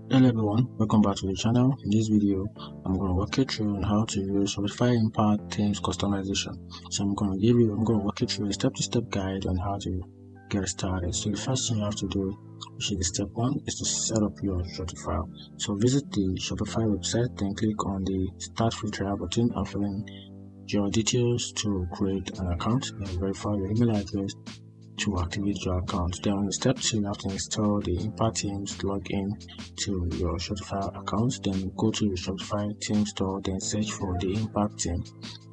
Hello everyone, welcome back to the channel. In this video, I'm going to walk you through on how to use Shopify Impact Theme Customization. So I'm going to walk you through a step-to-step guide on how to get started. So the first thing you have to do, which is the step 1, is to set up your Shopify. So visit the Shopify website, then click on the Start Free Trial button and fill in your details to create an account, then verify your email address to activate your account. Then on step 2, you have to install the Impact Themes, log in to your Shopify account, then go to the Shopify theme store, then search for the Impact theme,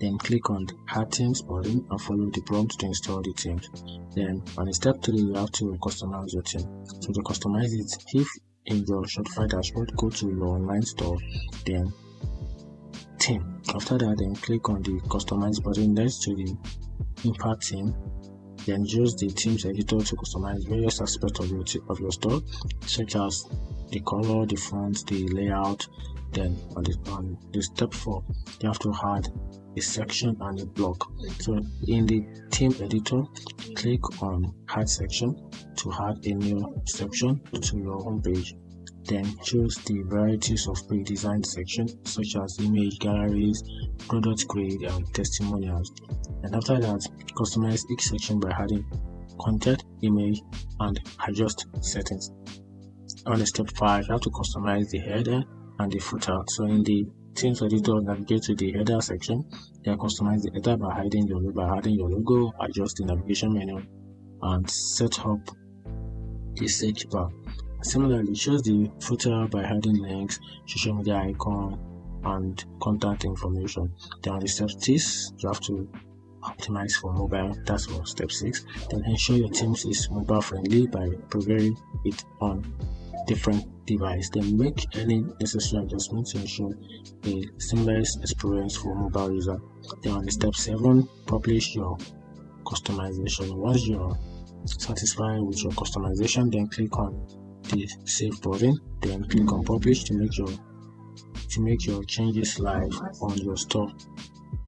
then click on the Add Themes button and follow the prompt to install the themes. Then on step 3, you have to customize your theme. So to customize it, if in your Shopify dashboard, go to your online store, then theme. After that, then click on the customize button next to the Impact theme. Then use the themes editor to customize various aspects of your store, such as the color, the font, the layout. Then on the step 4, you have to add a section and a block. So in the theme editor, click on add section to add a new section to your homepage. Then choose the varieties of pre-designed sections such as image galleries, product grade, and testimonials. And after that, customize each section by adding content, image, and adjust settings. On step 5, you have to customize the header and the footer. So in the themes editor, navigate to the header section, then customize the header by adding your logo, adjust the navigation menu, and set up the search bar. Similarly, choose the footer by adding links, social media icon, and contact information. Then on the step 6, you have to optimize for mobile. That's for step 6. Then ensure your themes is mobile friendly by preparing it on different device. Then make any necessary adjustments to ensure a seamless experience for mobile user. Then on the step 7, publish your customization. Once you're satisfied with your customization, then click on the save button, then click on publish to make your changes live on your store.